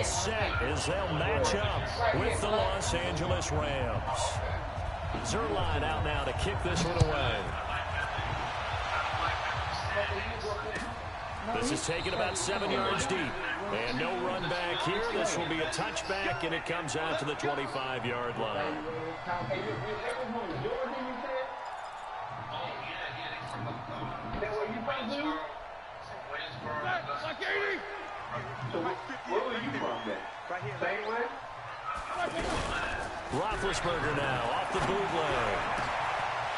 all set as they'll match up with the Los Angeles Rams. Zerline out now to kick this one away. This is taken about 7 yards deep. And no run back here. This will be a touchback, and it comes out to the 25-yard line. Where were you from, man? Right here. Same way? Roethlisberger now off the bootleg.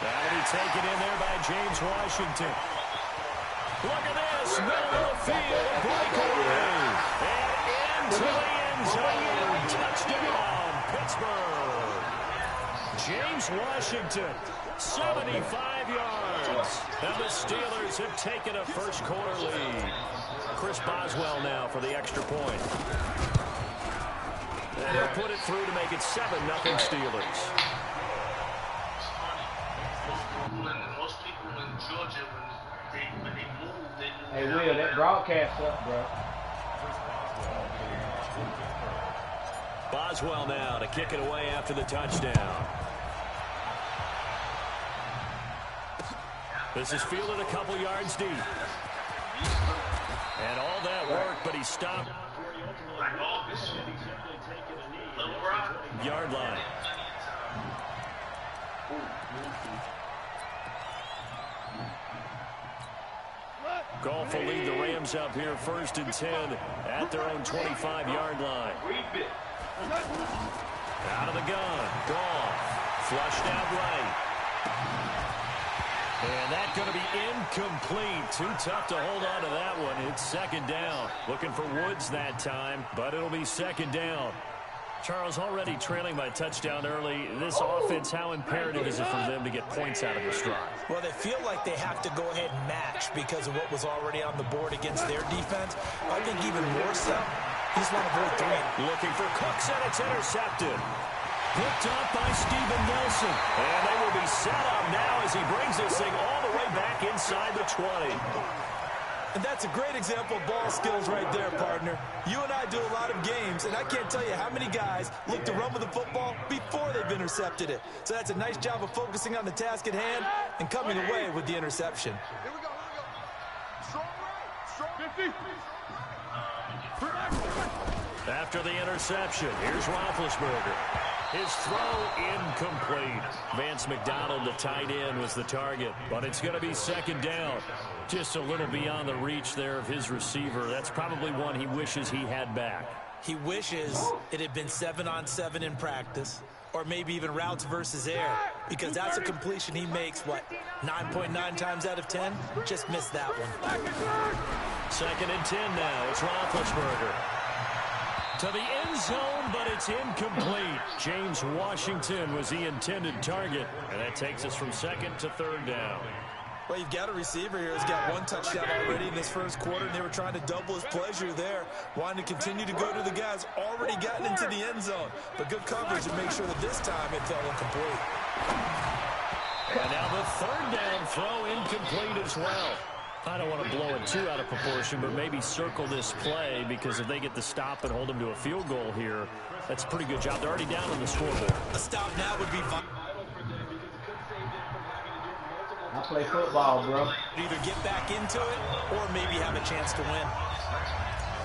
That'll be taken in there by James Washington. Look at this, middle of the field, a breakaway. And into the end zone, touchdown, Pittsburgh. James Washington, 75 yards. And the Steelers have taken a first-quarter lead. Chris Boswell now for the extra point. And they'll put it through to make it 7-0 Steelers. Most people in Georgia, when they move, they move. Hey, Will, that broadcast up, bro. Boswell now to kick it away after the touchdown. This is fielded a couple yards deep. And all that work, but he stopped. Yard line. Goff will lead the Rams up here 1st and 10 at their own 25-yard line. Out of the gun. Goff. Flushed out right. And that's going to be incomplete. Too tough to hold on to that one. It's 2nd down. Looking for Woods that time, but it'll be 2nd down. Charles, already trailing by touchdown early. This offense, how imperative is it for them to get points out of this drive? Well, they feel like they have to go ahead and match because of what was already on the board against their defense. I think even more so, he's want to avoid 3. Looking for Cooks, and it's intercepted. Picked up by Steven Nelson. And they will be set up now as he brings this thing all the way back inside the 20. And that's a great example of ball skills right there, partner. You and I do a lot of games, and I can't tell you how many guys look to run with the football before they've intercepted it. So that's a nice job of focusing on the task at hand and coming away with the interception. Here we go, Strong right. Strong 50. After the interception, here's Roethlisberger. His throw incomplete. Vance McDonald, the tight end, was the target. But it's going to be 2nd down. Just a little beyond the reach there of his receiver. That's probably one he wishes he had back. He wishes it had been 7-on-7 in practice, or maybe even routes versus air, because that's a completion he makes, 9.9 times out of 10? Just missed that one. 2nd and 10 now. It's Roethlisberger. To the end zone, but it's incomplete. James Washington was the intended target, and that takes us from 2nd to 3rd down. Well, you've got a receiver here who's got 1 touchdown already in this first quarter, and they were trying to double his pleasure there, wanting to continue to go to the guys already gotten into the end zone. But good coverage to make sure that this time it fell incomplete. And now the 3rd down throw incomplete as well. I don't want to blow it too out of proportion, but maybe circle this play, because if they get the stop and hold them to a field goal here, that's a pretty good job. They're already down on the scoreboard. A stop now would be fine. I play football, bro. Either get back into it or maybe have a chance to win.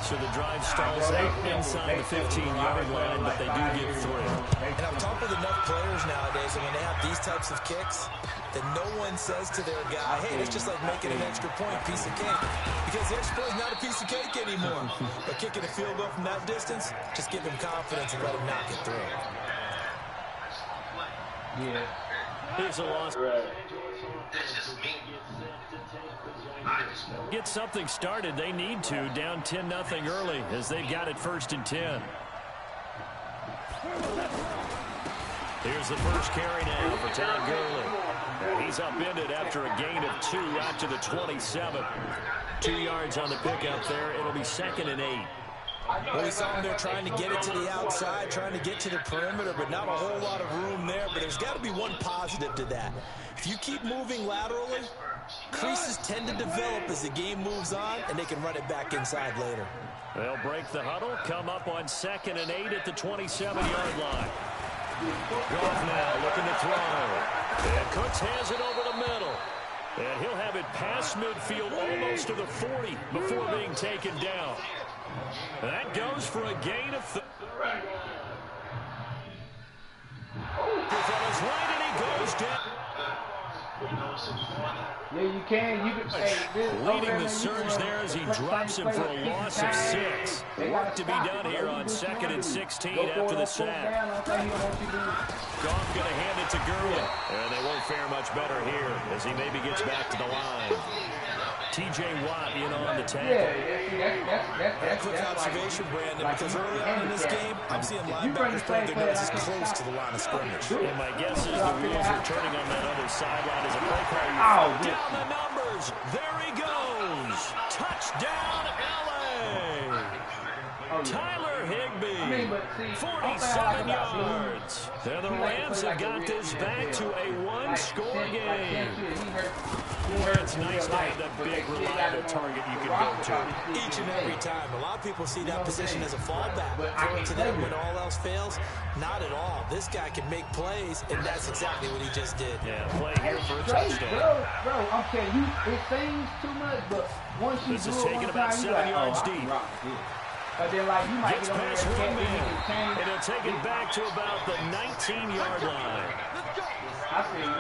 So the drive stalls out inside the 15-yard line, but they do get through. And I've talked with enough players nowadays, and when they have these types of kicks, that no one says to their guy, hey, it's just like making an extra point, piece of cake. Because the extra point is not a piece of cake anymore. But kicking a field goal from that distance, just give him confidence and let him knock it through. Yeah. Here's a loss. That's just me. Get something started. They need to. Down 10-0 early as they've got it 1st and 10. Here's the first carry now for Todd Gurley. He's upended after a gain of 2 out to the 27. 2 yards on the pickup there. It'll be 2nd and 8. Well, we saw him there trying to get it to the outside, trying to get to the perimeter, but not a whole lot of room there. But there's got to be one positive to that. If you keep moving laterally, creases tend to develop as the game moves on, and they can run it back inside later. They'll break the huddle, come up on 2nd and 8 at the 27-yard line. Goff now looking to throw. And Cooks has it over the middle. And he'll have it past midfield almost to the 40 before being taken down. That goes for a gain of... From his right, and he goes down. Yeah, you can. Leading the surge there as he drops him for a loss of 6. Work to be done here on 2nd and 16 after the sack. Goff going to hand it to Gurley. And they won't fare much better here as he maybe gets back to the line. T.J. Watt in on the tackle. That's quick observation, Brandon, because early on in this game, I'm seeing linebackers throwing their noses close to the line of scrimmage. And my guess is the wheels are turning on that other sideline as a play call. Down the numbers. There he goes. Touchdown, L.A. Tyler Higbee, 47 yards. And the Rams have got this back to a one-score game. It's nice to have that big, reliable target you can go to. Each and every time. A lot of people see that position as a fallback. Throw it to them when all else fails. Not at all. This guy can make plays, and that's exactly what he just did. Yeah, play here for a touchdown. Bro, I'm telling you, it seems too much, but once you this do is it taking one about time, 7 yards deep. But then, like, you might Gets get over past there one man, and and they'll take it back to about the 19-yard line. I feel you.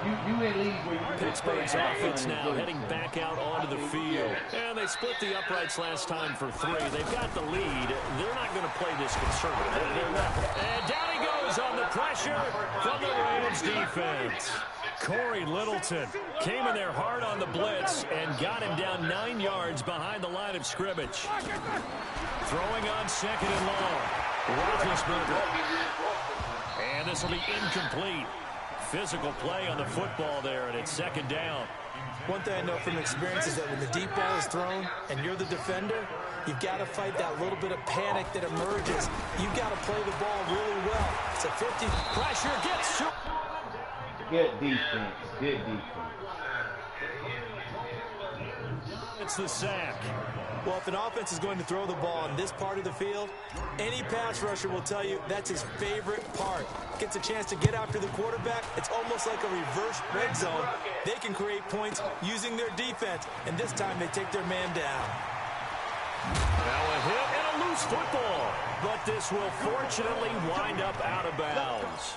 You at least where you can Pittsburgh's offense now heading back out onto the field. And they split the uprights last time for 3. They've got the lead. They're not going to play this conservative. And down he goes on the pressure from the Rams defense. Corey Littleton came in there hard on the blitz and got him down 9 yards behind the line of scrimmage. Throwing on 2nd and long. Roethlisberger. And this will be incomplete. Physical play on the football there, and it's 2nd down. One thing I know from experience is that when the deep ball is thrown and you're the defender, you've got to fight that little bit of panic that emerges. You've got to play the ball really well. It's a 50. Pressure gets to... Good defense. Good defense. It's the sack. Well, if an offense is going to throw the ball on this part of the field, any pass rusher will tell you that's his favorite part. Gets a chance to get after the quarterback. It's almost like a reverse red zone. They can create points using their defense, and this time they take their man down. Now a hit and a loose football, but this will fortunately wind up out of bounds.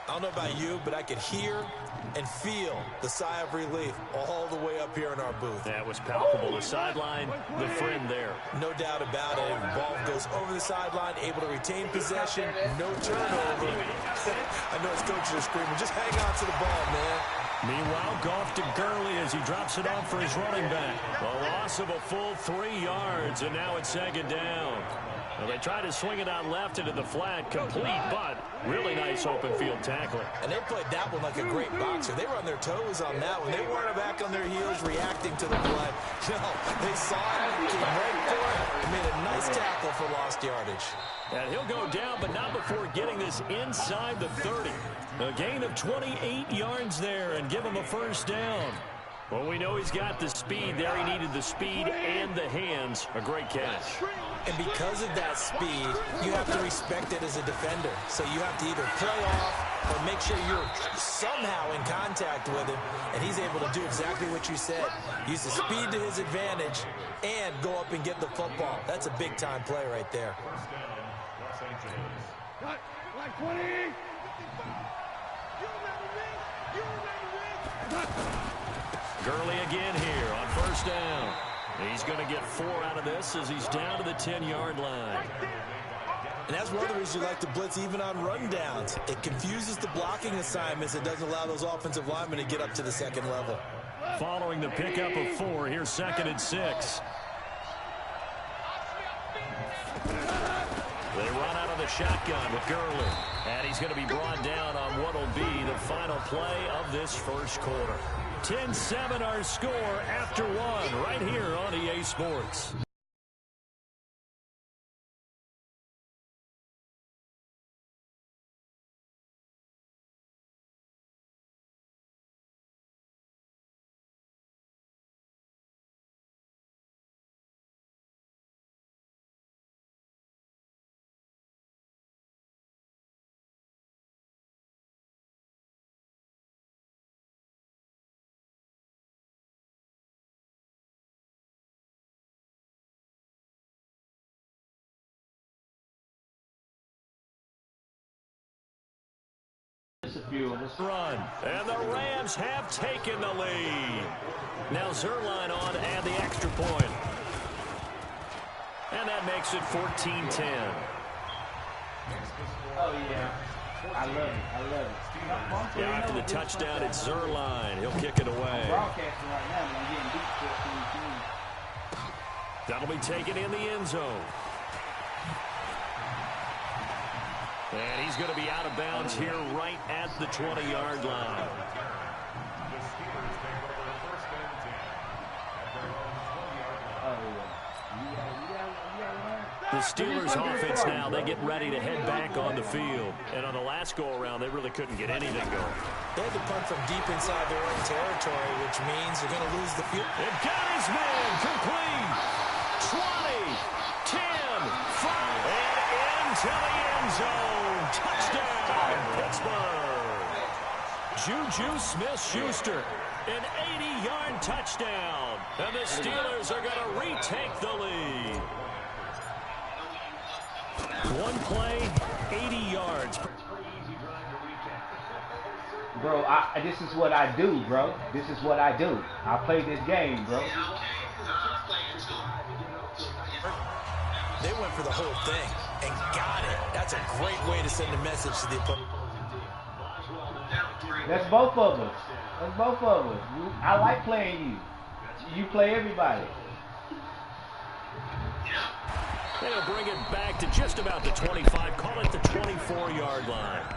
I don't know about you, but I could hear and feel the sigh of relief all the way up here in our booth. That was palpable. The sideline, the friend there. No doubt about it. The ball goes over the sideline, able to retain possession, no turnover. I know his coaches are screaming, just hang on to the ball, man. Meanwhile, Goff to Gurley as he drops it off for his running back. A loss of a full 3 yards, and now it's 2nd down. Well, they tried to swing it out left into the flat, complete, but really nice open field tackling. And they played that one like a great boxer. They were on their toes on that one. They weren't back on their heels reacting to the play. No, they saw it, came right for it, and made a nice tackle for lost yardage. And he'll go down, but not before getting this inside the 30. A gain of 28 yards there and give him a 1st down. Well, we know he's got the speed there. He needed the speed and the hands. A great catch. And because of that speed, you have to respect it as a defender. So you have to either play off or make sure you're somehow in contact with him. And he's able to do exactly what you said. Use the speed to his advantage and go up and get the football. That's a big-time play right there. Gurley again here on 1st down. He's going to get 4 out of this as he's down to the 10-yard line. And that's one of the reasons you like to blitz even on rundowns. It confuses the blocking assignments. It doesn't allow those offensive linemen to get up to the 2nd level. Following the pickup of 4, here's 2nd and 6. They run out of the shotgun with Gurley. And he's going to be brought down on what will be the final play of this 1st quarter. 10-7 our score after 1 right here on EA Sports. fuel. Run. And the Rams have taken the lead. Now Zerline on to add the extra point. And that makes it 14-10. Oh, yeah. I love it. I love it. Yeah, after the touchdown, it's Zerline. He'll kick it away. Broadcasting right now, I'm getting beat 14-10. That'll be taken in the end zone. And he's going to be out of bounds here right at the 20-yard line. The Steelers offense now, they get ready to head back on the field. And on the last go-around, they really couldn't get anything going. They had to punt from deep inside their own territory, which means they're going to lose the field. It got his man complete. 20, 10, 5, and into the end zone. Touchdown, Pittsburgh. Juju Smith-Schuster, an 80-yard touchdown. And the Steelers are going to retake the lead. One play, 80 yards. Bro, this is what I do, bro. This is what I do. I play this game, bro. They went for the whole thing and got it. That's a great way to send a message to the opponent. That's both of us. That's both of us. I like playing you. You play everybody. They'll bring it back to just about the 25. Call it the 24-yard line.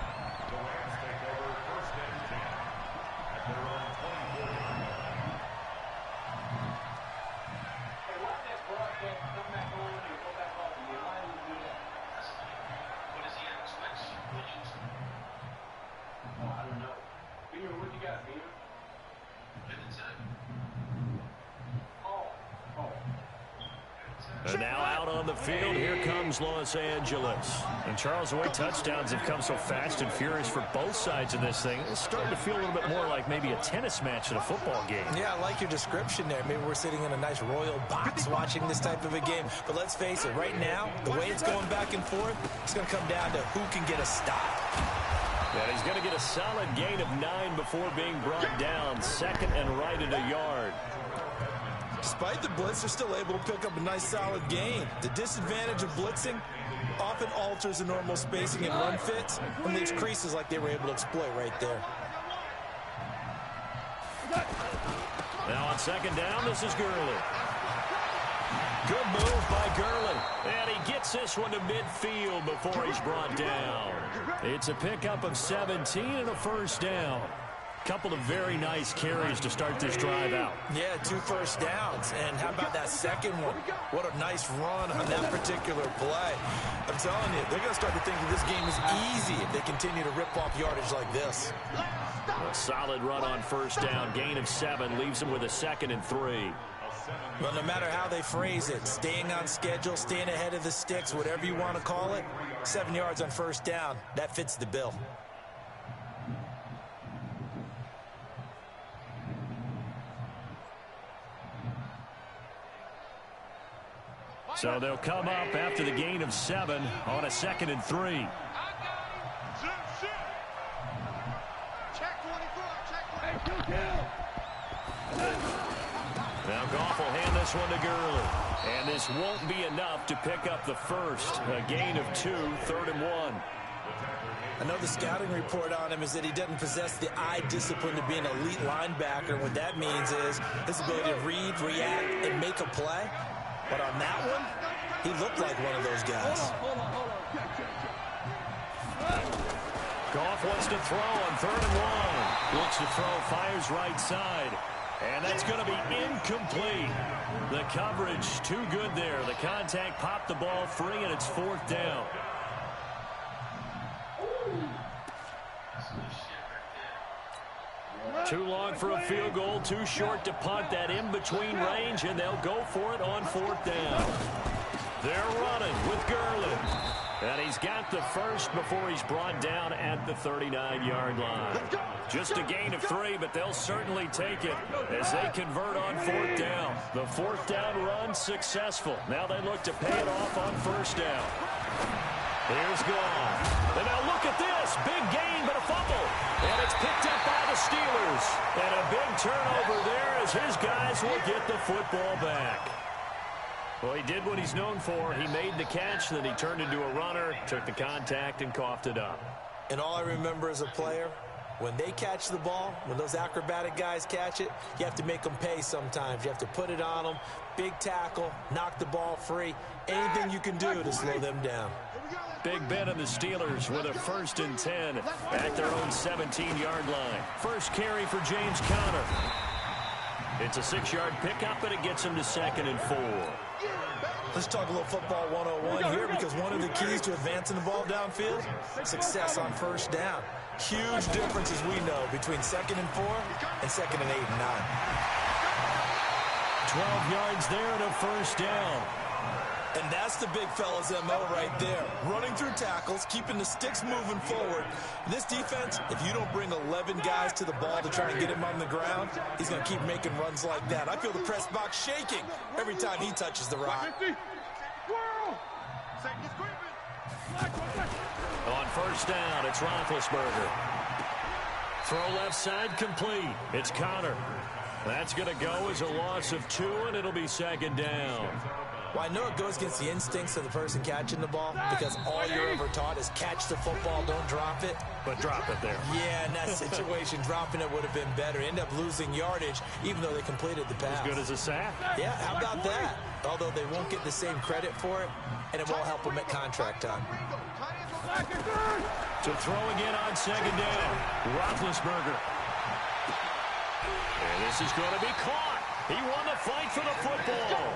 And now out on the field, here comes Los Angeles. And Charles, the way touchdowns have come so fast and furious for both sides of this thing, it's starting to feel a little bit more like maybe a tennis match at a football game. Yeah, I like your description there. Maybe we're sitting in a nice royal box watching this type of a game. But let's face it, right now, the way it's going back and forth, it's going to come down to who can get a stop. And he's going to get a solid gain of 9 before being brought down. Second and right at a yard. Despite the blitz, they're still able to pick up a nice solid gain. The disadvantage of blitzing often alters the normal spacing and run fits and leaves creases like they were able to exploit right there. Now on second down, this is Gurley. Good move by Gurley. And he gets this one to midfield before he's brought down. It's a pickup of 17 and a first down. Couple of very nice carries to start this drive out. Yeah, 2 first downs. And how about that second one? What a nice run on that particular play. I'm telling you, they're going to start to think that this game is easy if they continue to rip off yardage like this. A solid run on first down. Gain of 7 leaves them with a 2nd and 3. Well, no matter how they phrase it, staying on schedule, staying ahead of the sticks, whatever you want to call it, 7 yards on first down, that fits the bill. So they'll come up after the gain of 7 on a 2nd and 3. Now Goff will hand this one to Gurley. And this won't be enough to pick up the first. A gain of 2, 3rd and 1. I know the scouting report on him is that he doesn't possess the eye discipline to be an elite linebacker. What that means is his ability to read, react, and make a play. But on that one, he looked like one of those guys. Goff wants to throw on 3rd and 1. Looks to throw, fires right side. And that's going to be incomplete. The coverage too good there. The contact popped the ball free, and it's 4th down. Too long for a field goal, too short to punt. That in-between range, and they'll go for it on 4th down. They're running with Gurley. And he's got the first before he's brought down at the 39-yard line. Just a gain of 3, but they'll certainly take it as they convert on 4th down. The 4th down run successful. Now they look to pay it off on 1st down. Here's gone. And now look at this. Big gain, but a fumble. And it's picked up by the Steelers. And a big turnover there as his guys will get the football back. Well, he did what he's known for. He made the catch, then he turned into a runner, took the contact, and coughed it up. And all I remember as a player, when they catch the ball, when those acrobatic guys catch it, you have to make them pay sometimes. You have to put it on them, big tackle, knock the ball free, anything you can do to slow them down. Big Ben and the Steelers with a 1st and 10 at their own 17-yard line. First carry for James Conner. It's a 6-yard pickup, and it gets him to 2nd and 4. Let's talk a little football 101 here, because one of the keys to advancing the ball downfield, success on 1st down. Huge difference, as we know, between 2nd and 4 and 2nd and 8 and 9. 12 yards there and a 1st down. And that's the big fella's MO right there. Running through tackles, keeping the sticks moving forward. This defense, if you don't bring 11 guys to the ball to try and get him on the ground, he's going to keep making runs like that. I feel the press box shaking every time he touches the rock. On 1st down, it's Roethlisberger. Throw left side complete. It's Conner. That's going to go as a loss of 2, and it'll be 2nd down. Well, I know it goes against the instincts of the person catching the ball, because all you're ever taught is catch the football, don't drop it. But drop it there. Yeah, in that situation, dropping it would have been better. End up losing yardage, even though they completed the pass. As good as a sack. Yeah, how about that? Although they won't get the same credit for it, and it won't help them at contract time. To throw again on 2nd down. Roethlisberger. And this is going to be caught. He won the fight for the football.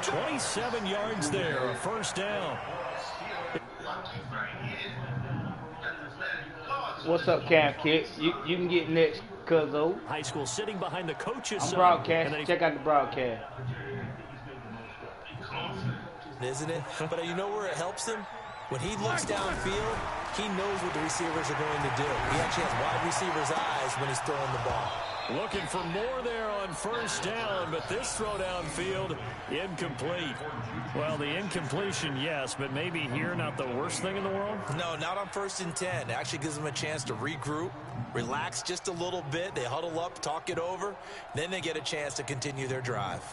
27 yards there, a 1st down. What's up, Cam Kick? You can get next, Cuzzo. High school sitting behind the coach's I'm son. broadcast. Check out the broadcast. Isn't it? But you know where it helps him? When he looks downfield, he knows what the receivers are going to do. He actually has wide receivers' eyes when he's throwing the ball. Looking for more there on 1st down, but this throw downfield, incomplete. Well, the incompletion, yes, but maybe here not the worst thing in the world? No, not on 1st and 10. It actually gives them a chance to regroup, relax just a little bit. They huddle up, talk it over, then they get a chance to continue their drive.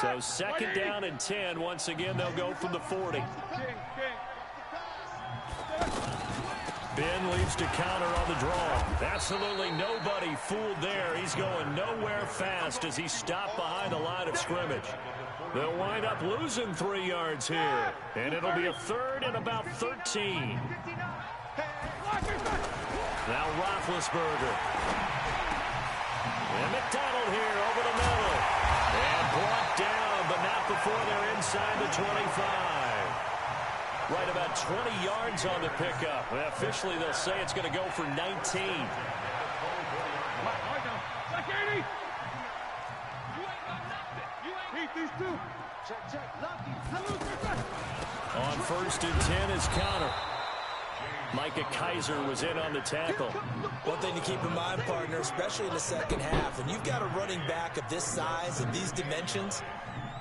So 2nd down and 10. Once again, they'll go from the 40. Ben leaves to counter on the draw. Absolutely nobody fooled there. He's going nowhere fast as he stopped behind the line of scrimmage. They'll wind up losing 3 yards here. And it'll be a 3rd and about 13. Now Roethlisberger. And McDonald here over the middle. And brought down, but not before they're inside the 25. Right about 20 yards on the pickup. Well, officially, they'll say it's going to go for 19. On 1st and 10 is Conner. Micah Kaiser was in on the tackle. One thing to keep in mind, partner, especially in the second half, when you've got a running back of this size and these dimensions,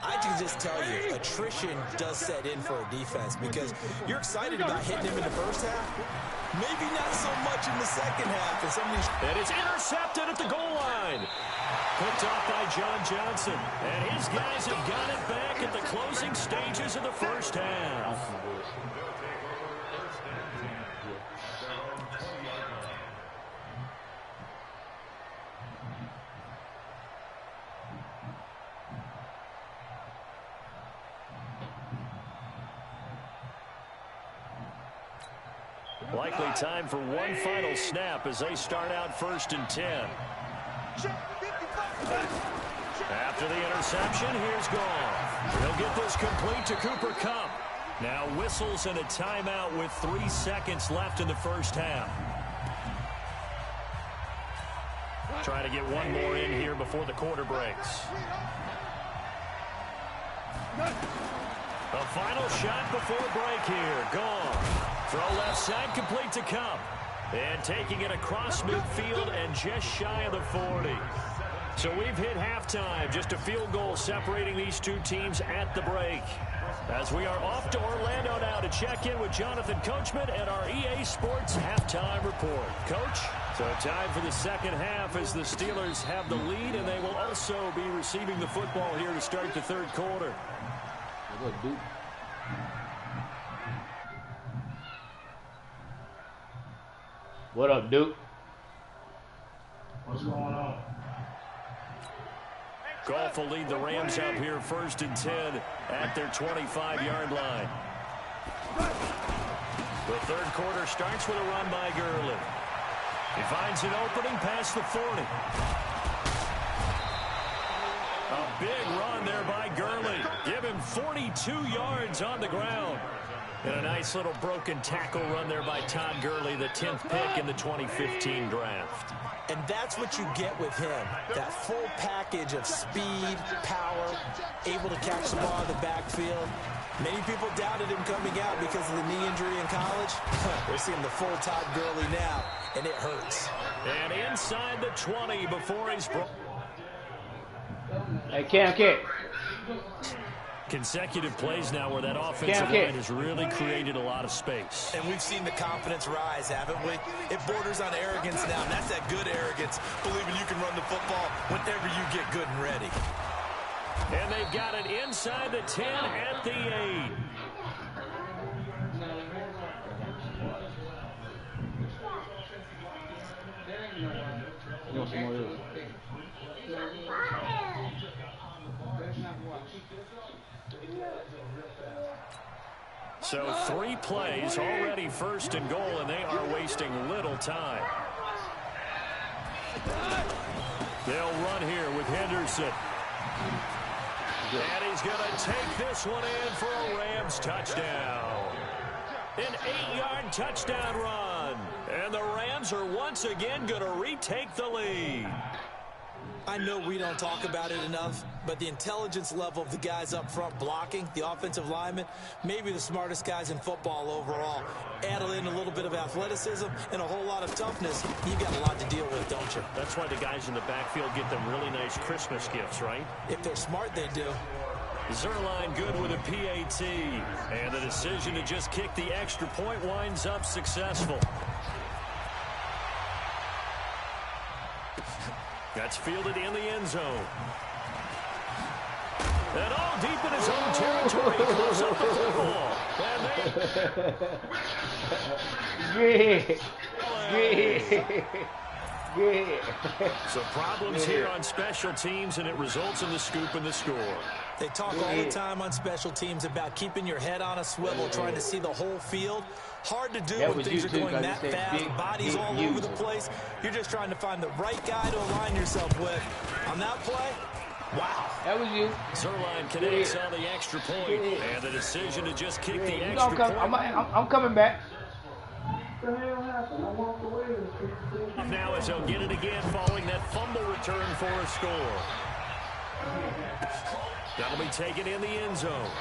I can just tell you, attrition does set in for a defense, because you're excited about hitting him in the first half. Maybe not so much in the second half. And it's intercepted at the goal line. Picked off by John Johnson. And his guys have got it back at the closing stages of the first half. Likely time for one final snap as they start out 1st and 10. After the interception, here's Goff. He'll get this complete to Cooper Kupp. Now whistles and a timeout with 3 seconds left in the first half. Try to get one more in here before the quarter breaks. A final shot before break here. Goff. Throw left side complete to Kupp. And taking it across midfield and just shy of the 40. So we've hit halftime, just a field goal separating these two teams at the break. As we are off to Orlando now to check in with Jonathan Coachman and our EA Sports halftime report. Coach? So time for the second half as the Steelers have the lead, and they will also be receiving the football here to start the third quarter. What up, Duke? What's going on? Goff will lead the Rams up here 1st and 10 at their 25-yard line. The third quarter starts with a run by Gurley. He finds an opening past the 40. A big run there by Gurley. Give him 42 yards on the ground. And a nice little broken tackle run there by Todd Gurley, the 10th pick in the 2015 draft. And that's what you get with him, that full package of speed, power, able to catch the ball in the backfield. Many people doubted him coming out because of the knee injury in college. We're seeing the full Todd Gurley now, and it hurts. And inside the 20 before he's brought. Hey, Cam. Consecutive plays now where that offensive line has really created a lot of space. And we've seen the confidence rise, haven't we? It borders on arrogance now, and that's that good arrogance, believing you can run the football whenever you get good and ready. And they've got it inside the 10 at the 8. You want some more of this? So 3 plays already 1st and goal, and they are wasting little time. They'll run here with Henderson. And he's going to take this one in for a Rams touchdown. An 8-yard touchdown run. And the Rams are once again going to retake the lead. I know we don't talk about it enough, but the intelligence level of the guys up front blocking, the offensive linemen, maybe the smartest guys in football overall. Add in a little bit of athleticism and a whole lot of toughness, you've got a lot to deal with, don't you? That's why the guys in the backfield get them really nice Christmas gifts, right? If they're smart, they do. Zerline good with a PAT. And the decision to just kick the extra point winds up successful. That's fielded in the end zone. And all deep in his own territory, he close up the football. So problems here on special teams, and it results in the scoop and the score. They talk all the time on special teams about keeping your head on a swivel, trying to see the whole field. Hard to do when things are going that fast, bodies all over the place. You're just trying to find the right guy to align yourself with. On that play, wow. That was you. Zerline connects on the extra point, and the decision to just kick the extra point. I'm coming back. Now as he'll get it again following that fumble return for a score. That'll be taken in the end zone.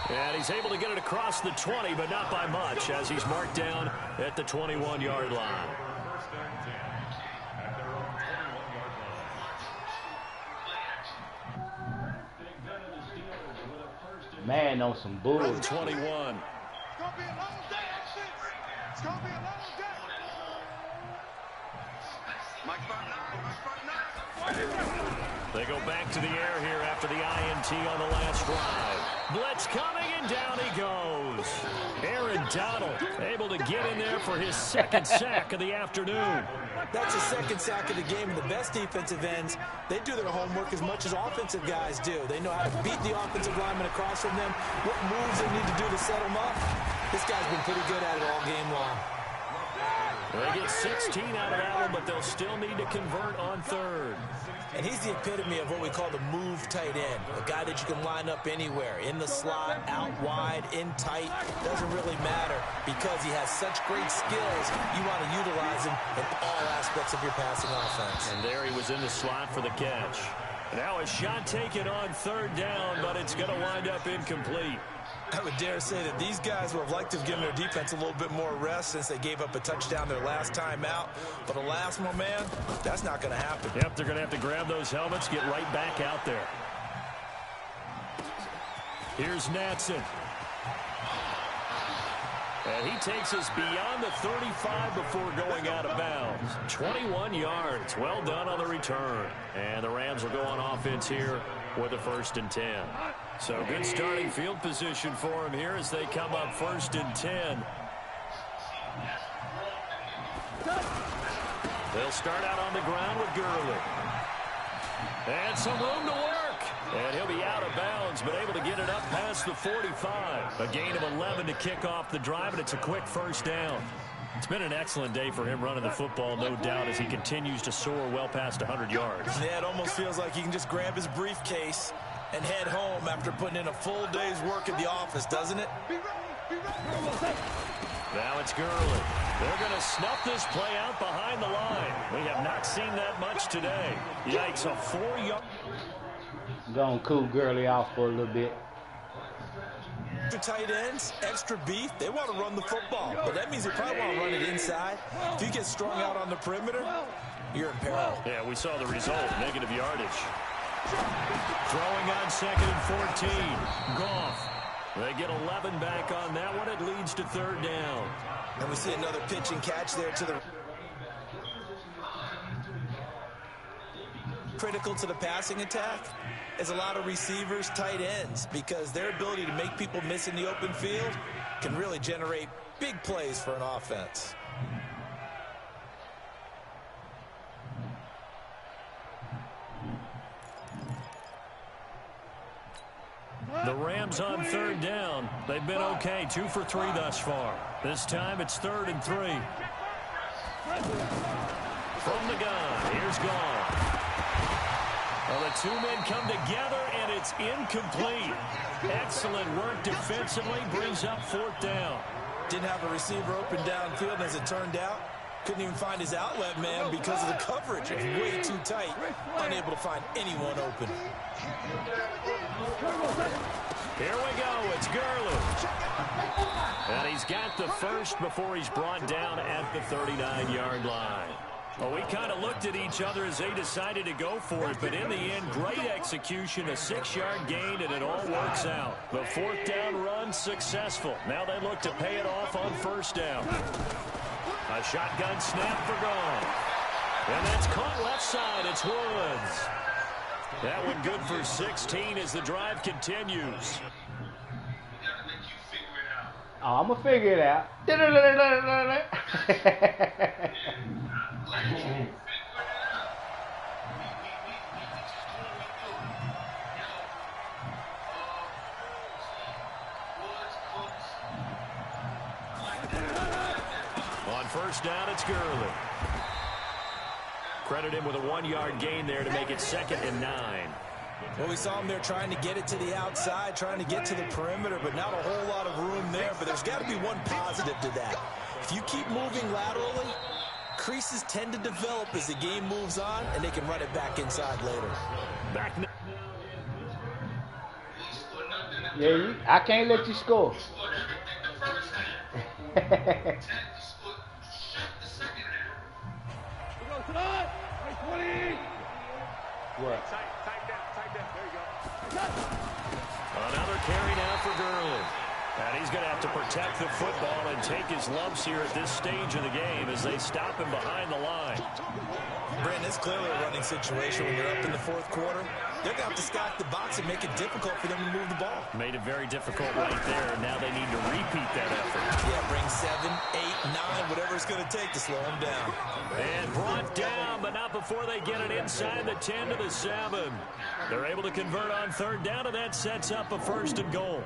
And he's able to get it across the 20, but not by much, as he's marked down at the 21-yard line. Man on some bull. 21. It's gonna be a long day. It's gonna be a long day. They go back to the air here after the INT on the last drive. Blitz coming, and down he goes. Aaron Donald able to get in there for his second sack of the afternoon. That's the second sack of the game, and the best defensive ends, they do their homework as much as offensive guys do. They know how to beat the offensive lineman across from them, what moves they need to do to set them up. This guy's been pretty good at it all game long. They get 16 out of that one, but they'll still need to convert on third. And he's the epitome of what we call the move tight end, a guy that you can line up anywhere, in the slot, out wide, in tight, doesn't really matter because he has such great skills. You want to utilize him in all aspects of your passing offense. And there he was in the slot for the catch. Now a shot taken on third down, but it's going to wind up incomplete. I would dare say that these guys would have liked to have given their defense a little bit more rest since they gave up a touchdown their last time out. But alas, my man, that's not going to happen. Yep, they're going to have to grab those helmets, get right back out there. Here's Natson. And he takes us beyond the 35 before going out of bounds. 21 yards. Well done on the return. And the Rams will go on offense here with a 1st and 10. So good starting field position for him here as they come up 1st and 10. They'll start out on the ground with Gurley. And some room to work. And he'll be out of bounds, but able to get it up past the 45. A gain of 11 to kick off the drive, and it's a quick 1st down. It's been an excellent day for him running the football, no doubt, as he continues to soar well past 100 yards. Yeah, it almost feels like he can just grab his briefcase and head home after putting in a full day's work at the office, doesn't it? Now it's Gurley. They're going to snuff this play out behind the line. We have not seen that much today. Yikes, a 4-yard... Gonna cool Gurley off for a little bit. For tight ends, extra beef, they want to run the football, but that means they probably want to run it inside. If you get strung out on the perimeter, you're in peril. Yeah, we saw the result, negative yardage. Throwing on 2nd and 14. Goff. They get 11 back on that one. It leads to 3rd down. And we see another pitch and catch there to the... Critical to the passing attack is a lot of receivers, tight ends, because their ability to make people miss in the open field can really generate big plays for an offense. The Rams on 3rd down. They've been okay, 2 for 3 thus far. This time it's 3rd and 3. From the gun, here's Goff. Well, the 2 men come together, and it's incomplete. Excellent work defensively, brings up 4th down. Didn't have a receiver open downfield, and as it turned out, couldn't even find his outlet man because of the coverage. It's way too tight, unable to find anyone open. Here we go, it's Gurley. And he's got the first before he's brought down at the 39-yard line. Well, we kind of looked at each other as they decided to go for it, but in the end, great execution, a 6-yard gain, and it all works out. The 4th down run successful. Now they look to pay it off on 1st down. A shotgun snap for Goff. And that's caught left side. It's Woods. That one good for 16 as the drive continues. Oh, I'm going to figure it out. On 1st down, it's Gurley. Credit him with a 1-yard gain there to make it 2nd and 9. Well, we saw him there trying to get it to the outside, trying to get to the perimeter, but not a whole lot of room there. But there's got to be one positive to that. If you keep moving laterally, creases tend to develop as the game moves on, and they can run it back inside later. Back now. Yeah, I can't let you score. What? Another carry now for Gurley. And he's going to have to protect the football and take his lumps here at this stage of the game as they stop him behind the line. Brandon, it's clearly a running situation when you're up in the 4th quarter. They're going to have to stack the box and make it difficult for them to move the ball. Made it very difficult right there. Now they need to repeat that effort. Yeah, bring 7, 8, 9, whatever it's going to take to slow them down. And brought down, but not before they get it inside the 10 to the 7. They're able to convert on 3rd down, and that sets up a 1st and goal.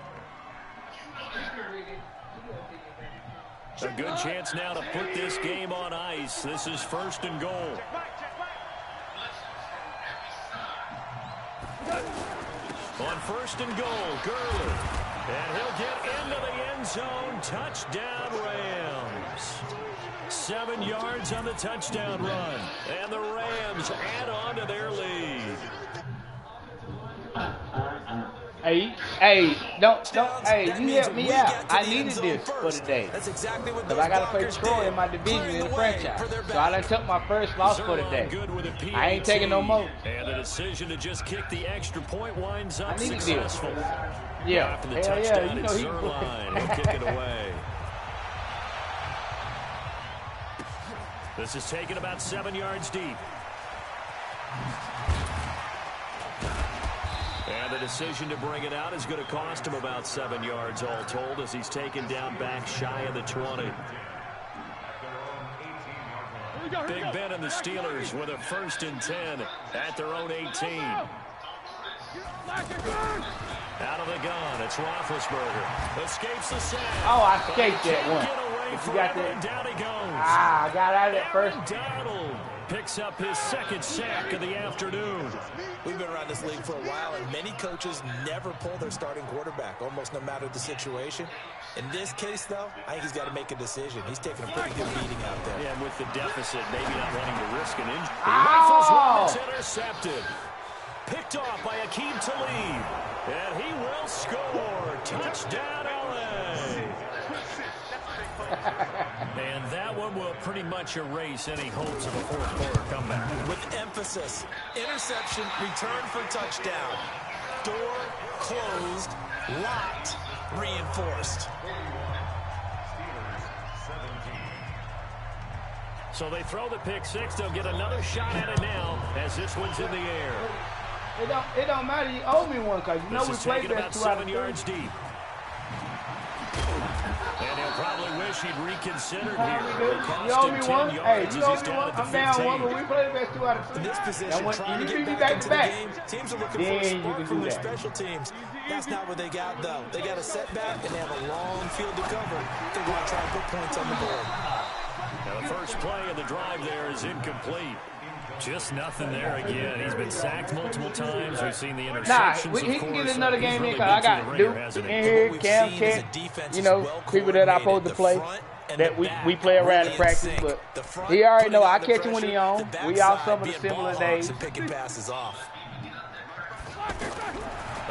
A good chance now to put this game on ice. This is 1st and goal. On 1st and goal, Gurley. And he'll get into the end zone. Touchdown, Rams. 7 yards on the touchdown run. And the Rams add on to their lead. you help me out. I needed this for today. That's exactly what Because I got to play Troy in my division in the franchise. So I done took my first loss for the day. I ain't taking no more. And the decision to just kick the extra point winds up I needed successful. Yeah. After the Hell touchdown, yeah. You know it's he Zerline. He'll kick it away. This is taken about 7 yards deep. And the decision to bring it out is going to cost him about 7 yards all told as he's taken down back shy of the 20. Big Ben and the Steelers with a 1st and 10 at their own 18. Out of the gun, it's Roethlisberger. Escapes the sack. Oh, I escaped that one. Get away But from you got it, that. and down he goes. I got out of that first. Donald picks up his 2nd sack of the afternoon. We've been around this league for a while, and many coaches never pull their starting quarterback, almost no matter the situation. In this case, though, I think he's got to make a decision. He's taking a pretty good beating out there. Yeah, and with the deficit, maybe not wanting to risk an injury. Ow! Rifles one, it's intercepted. Picked off by Akeem Talib. And he will score. Touchdown, LA. And that one will pretty much erase any hopes of a 4th quarter comeback. With emphasis, interception, return for touchdown. Door closed, locked, reinforced. So they throw the pick 6. They'll get another shot at it now as this one's in the air. It don't matter. You owe me one because you know we played about best 2 out of 7 3. yards deep. And he'll probably wish he'd reconsidered here. You owe me one. Hey, you owe me down one. at the I'm down 15. one, but we played best 2 out of 3. In this position, Now, trying to you get beat me back into the back. game, teams are looking Then for a you spark can from do their that. special teams. That's not what they got, though. They got a setback, and they have a long field to cover. They want to try and put points on the board. Now the first play of the drive there is incomplete. Just nothing there again. He's been sacked multiple times. We've seen the interceptions. Nah, he can get another He's game in really because I been to got the Duke ringer, hasn't in he? here, What we've Cam, seen is Cat, a defense you know, is well people that I supposed to coordinated. play. The front and That the we back play around really in in practice, sync. but The front he already know putting I under catch him when he pressure, on. the We all backside some of the being similar ball days. hawks and picking passes off.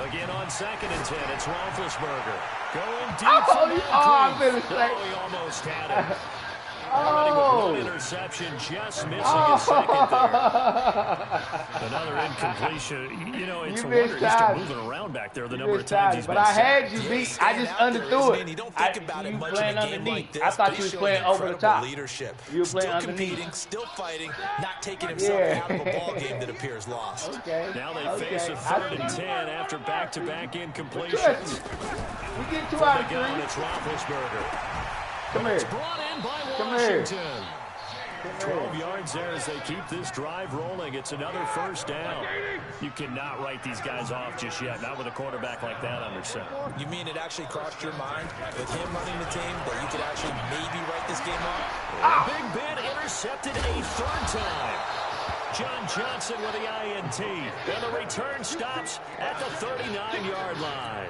Again on 2nd and 10, it's Roethlisberger. Going deep Oh, for I'm Moncrief. finna say. Oh, he almost had it. Oh. One interception, just missing a second there. Another incompletion. You know, it's You a wonder missed he's still time. moving around back there the You number of missed times time, he's but been I sacked. had you Yeah, beat. he's I just standing out there, underthrew isn't he? You don't think about it you much playing in a game underneath. like this, I thought but you was he playing showed over the incredible top. leadership. You were playing Still underneath. competing, still fighting, not taking himself Yeah. out of a ball game that appears lost. Okay. Now they okay. face a 3rd and 10 after back-to-back Trust incompletions. me. We get 2 From out the of gun, 3. it's Roethlisberger. Come here. Brought in by Come here. Washington. 12 yards there as they keep this drive rolling. It's another 1st down. You cannot write these guys off just yet, not with a quarterback like that under center. You mean it actually crossed your mind with him running the team that you could actually maybe write this game off? Big Ben intercepted a 3rd time. John Johnson with the INT. And the return stops at the 39-yard line.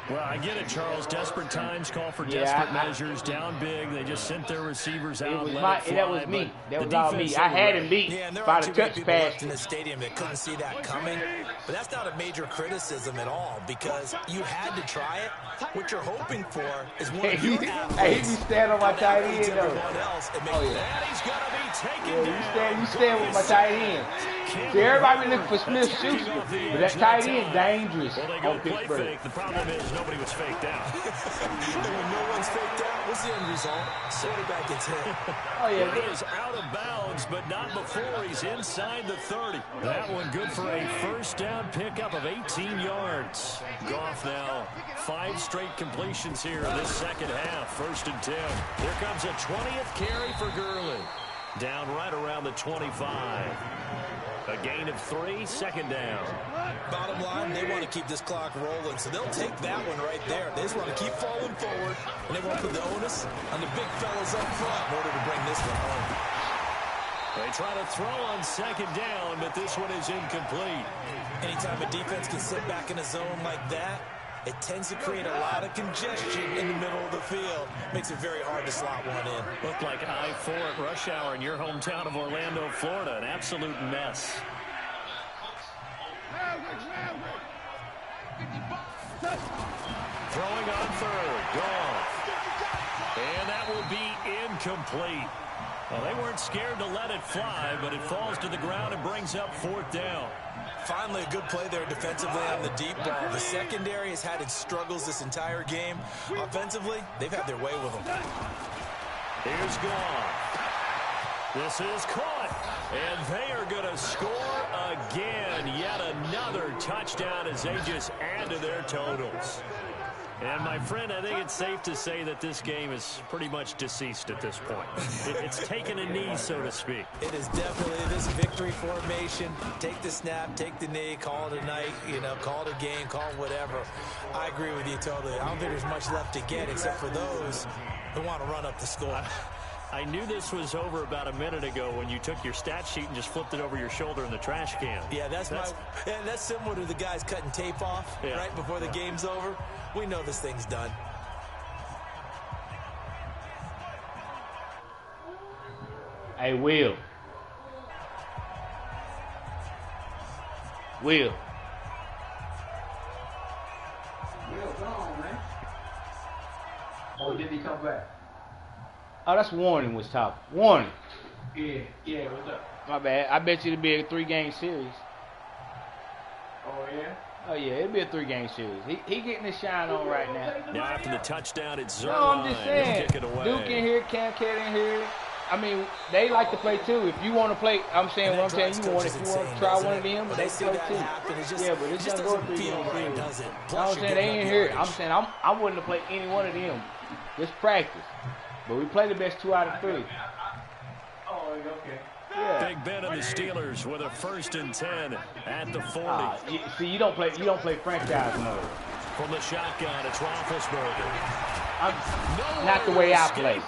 Well, I get it, Charles. Desperate times call for desperate measures. Down big. They just sent their receivers out. That was me. That was all me. I had him beat Yeah, and there by are the too many touch people pass. left in the stadium that couldn't see that coming. But that's not a major criticism at all because you had to try it. What you're hoping for is one of your athletes. Hey, he be standing on my tight out-athletes end, though. everyone else and make Oh, yeah. And he's going to be taken Yeah, down. you stand with my tight end. See, everybody be looking for Smith Schuster, but that tight end dangerous Well, they go on play Pittsburgh. fake. The problem is nobody was faked out. And when no one's faked out, what's the end result? Quarterback gets hit. Oh, yeah. He is out of bounds, but not before he's inside the 30. That one good for a 1st down pickup of 18 yards. Goff now 5 straight completions here in this 2nd half. 1st and 10. Here comes a 20th carry for Gurley. Down right around the 25. A gain of 3, 2nd down. Bottom line, they want to keep this clock rolling, so they'll take that one right there. They just want to keep falling forward, and they want to put the onus on the big fellas up front in order to bring this one home. They try to throw on 2nd down, but this one is incomplete. Anytime a defense can sit back in a zone like that, it tends to create a lot of congestion in the middle of the field. Makes it very hard to slot one in. Looked like I-4 at rush hour in your hometown of Orlando, Florida. An absolute mess. And that will be incomplete. Well, they weren't scared to let it fly, but it falls to the ground and brings up 4th down. Finally, a good play there defensively on the deep ball. The secondary has had its struggles this entire game. Offensively, they've had their way with them. Here's Gone. This is caught. And they are going to score again. Yet another touchdown as they just add to their totals. And, my friend, I think it's safe to say that this game is pretty much deceased at this point. It's taken a knee, so to speak. It is definitely this victory formation. Take the snap, take the knee, call it a night, call it a game, call it whatever. I agree with you totally. I don't think there's much left to get except for those who want to run up the score. I knew this was over about a minute ago when you took your stat sheet and just flipped it over your shoulder in the trash can. Yeah, that's similar to the guys cutting tape off right before the game's over. We know this thing's done. Hey, Will. Will, come on, man. Oh, did he come back? Oh, that's Warren was talking. Warren. Yeah, what's up? My bad. I bet you it'll be a 3-game series. Oh, yeah? Oh, yeah, it'll be a 3-game series. He getting his shine on right now. Now after the touchdown, it's Zerline. No, I'm just saying. Kick it away. Duke in here, Cam Cat in here. I mean, they like to play too. If you want to play, I'm saying what I'm saying. If you want to try one of them, they play too. Yeah, but it just doesn't feel right, does it? You know what I'm saying? They ain't here. I'm saying I'm willing to play any one of them. Just practice. But we play the best 2 out of 3. Oh, okay. Yeah. Big Ben and the Steelers with a 1st and 10 at the 40. See, you don't play franchise mode. From the shotgun, it's Roethlisberger. Not the way I play.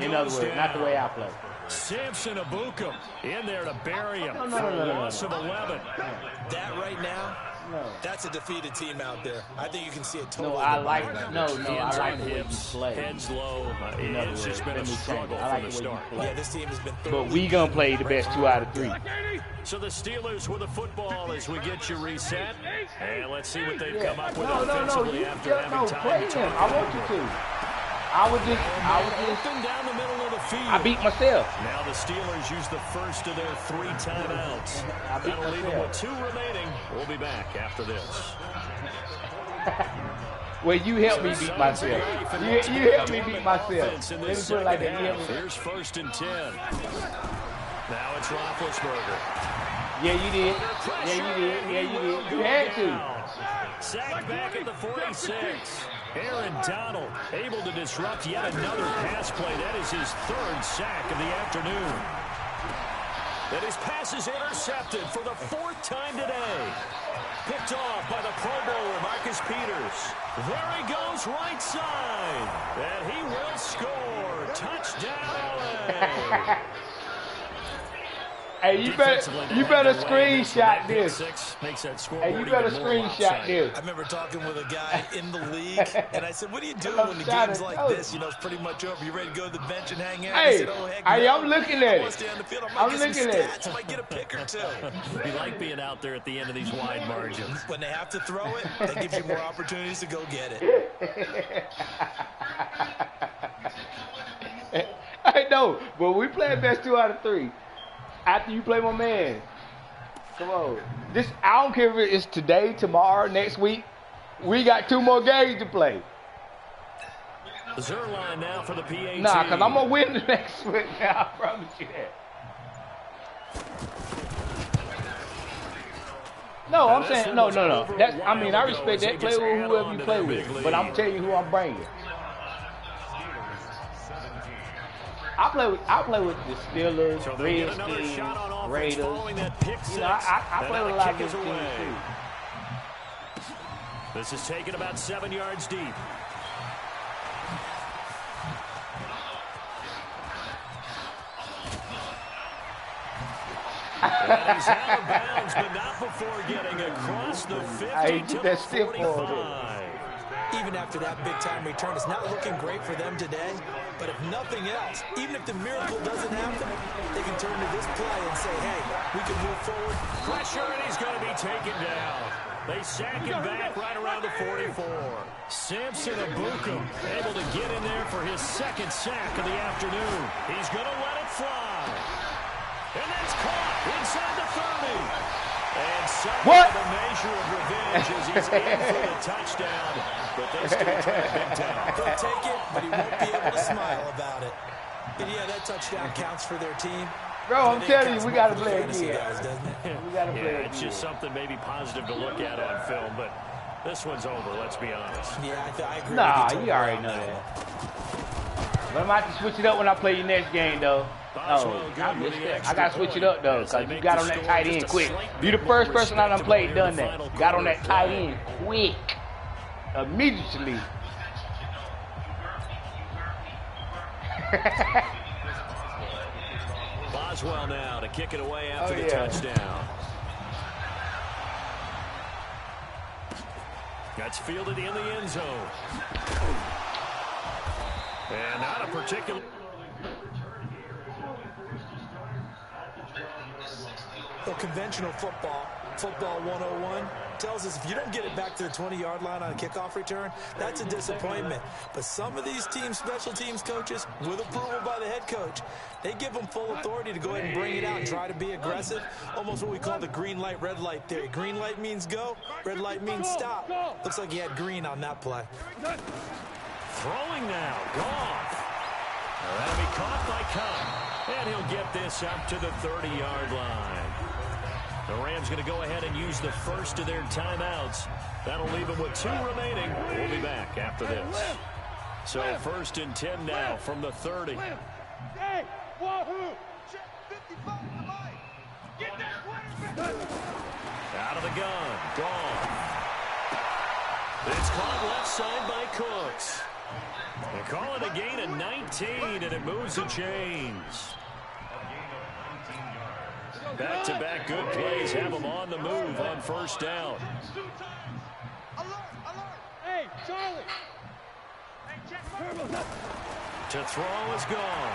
In other words, not the way I play. Samson Abukum in there to bury him. No. Loss of 11. That right now, that's a defeated team out there. I think you can see it totally. I like the way you play. Heads low. It's just been a struggle from the start. Yeah, this team has been. But we gonna play the best 2 out of 3. So the Steelers with the football as we get you reset. And let's see what they've come up with No. offensively after having time to him. I want you to. I was just down the middle of the field. I beat myself. Now the Steelers use the first of their 3 timeouts. That'll leave them with 2 remaining. We'll be back after this. Well, you helped me beat myself. You helped me beat myself. Let me put it like that. Here's 1st and 10. Now it's Roethlisberger. Yeah, you did. You had to. Sacked back at the 46. Aaron Donald able to disrupt yet another pass play. That is his 3rd sack of the afternoon. And his pass is intercepted for the 4th time today. Picked off by the Pro Bowler, Marcus Peters. There he goes, right side. And he will score. Touchdown, LA. Hey, you better screenshot this. Hey, you better screenshot this. I remember talking with a guy in the league, and I said, what do you do when the game's like this? It's pretty much over. You ready to go to the bench and hang out? Hey, he said, oh, heck no. I'm looking at it. I'm looking at it. I might get a pick or 2. You like being out there at the end of these wide margins. When they have to throw it, that gives you more opportunities to go get it. I know, but we play best 2 out of 3. After you play my man. Come on. I don't care if it's today, tomorrow, next week. We got 2 more games to play. Zerline now for the PAT. Nah, because I'm going to win the next week now. I promise you that. No, I'm saying, no. I respect that. Play with whoever you play with. But I'm telling you who I'm bringing. I play with the Steelers, Redskins, Raiders. I play with a lot of good teams too. This is taken about 7 yards deep. And he's out of bounds, but not before getting across the 50 to the 45. Even after that big-time return, it's not looking great for them today. But if nothing else, even if the miracle doesn't happen, they can turn to this play and say, hey, we can move forward. Pressure, and he's going to be taken down. They sack him back right around the 44. Samson Abukum able to get in there for his second sack of the afternoon. He's going to let it fly. And that's caught inside the 30. And somewhat of a measure of revenge as he's in for the touchdown. But they still try big time. He'll take it, but he won't be able to smile about it. And yeah, that touchdown counts for their team. Bro, I'm telling you, we got to play again. We got to play again. It's just something maybe positive to look at on film, but this one's over, let's be honest. Yeah, I agree. Nah, you already know that. But I'm going to have to switch it up when I play your next game, though. Oh, I got to switch it up, though, because you got on that tight end quick. You're the first person I done played done that. Got on that tight end quick. Immediately. Boswell now to kick it away after the touchdown. That's fielded in the end zone. And not a particular... Well, conventional football 101, tells us if you don't get it back to the 20-yard line on a kickoff return, that's a disappointment. But some of these teams, special teams coaches, with approval by the head coach, they give them full authority to go ahead and bring it out and try to be aggressive. Almost what we call the green light, red light theory. Green light means go, red light means stop. Looks like he had green on that play. Throwing now, Goff. That'll be caught by Cup. And he'll get this up to the 30-yard line. The Rams going to go ahead and use the first of their timeouts. That'll leave them with 2 remaining. We'll be back after this. So 1st and 10 now from the 30. Out of the gun. Gone. It's caught left side by Cooks. They call it a gain of 19, and it moves the chains. Back-to-back good plays have them on the move on first down. Hey, Charlie. To throw is gone.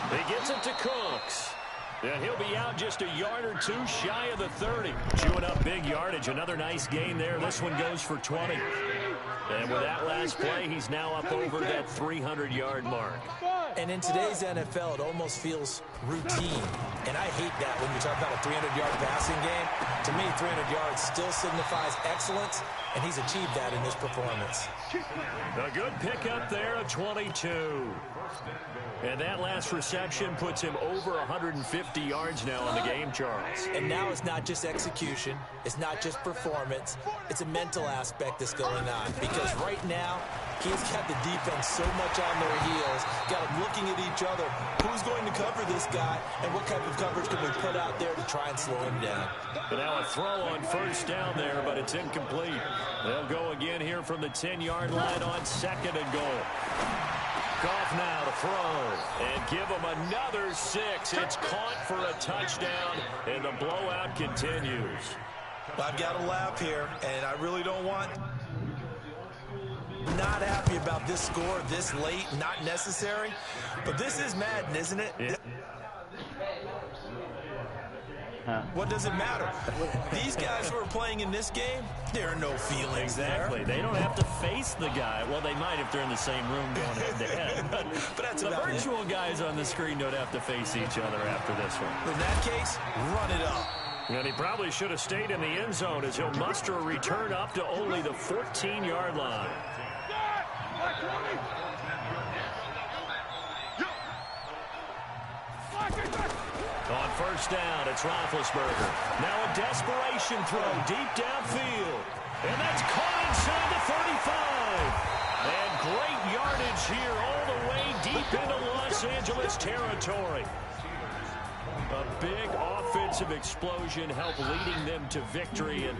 He gets it to Cooks. And he'll be out just a yard or 2 shy of the 30. Chewing up big yardage. Another nice gain there. This one goes for 20. And with that last play, he's now up over that 300-yard mark. And in today's NFL, it almost feels routine. And I hate that when you talk about a 300-yard passing game. To me, 300 yards still signifies excellence, and he's achieved that in this performance. A good pickup there of 22. And that last reception puts him over 150 yards now in the game, Charles. And now it's not just execution. It's not just performance. It's a mental aspect that's going on. Because right now, he's got the defense so much on their heels, got them looking at each other. Who's going to cover this guy, and what type of coverage can we put out there to try and slow him down? But now a throw on first down there, but it's incomplete. They'll go again here from the 10-yard line on 2nd and goal. Goff now to throw and give him another 6. It's caught for a touchdown, and the blowout continues. I've got to laugh here, and I really don't want... Not happy about this score this late, not necessary. But this is Madden, isn't it? Yeah. What does it matter? These guys who are playing in this game, there are no feelings exactly. there. They don't have to face the guy. Well, they might if they're in the same room going head-to-head. But that's the virtual guys on the screen don't have to face each other after this one. In that case, run it up. And he probably should have stayed in the end zone as he'll muster a return up to only the 14-yard line. On first down, it's Roethlisberger. Now a desperation throw deep downfield. And that's caught inside the 35. And great yardage here all the way deep into Los Angeles territory. A big offensive explosion helped leading them to victory. And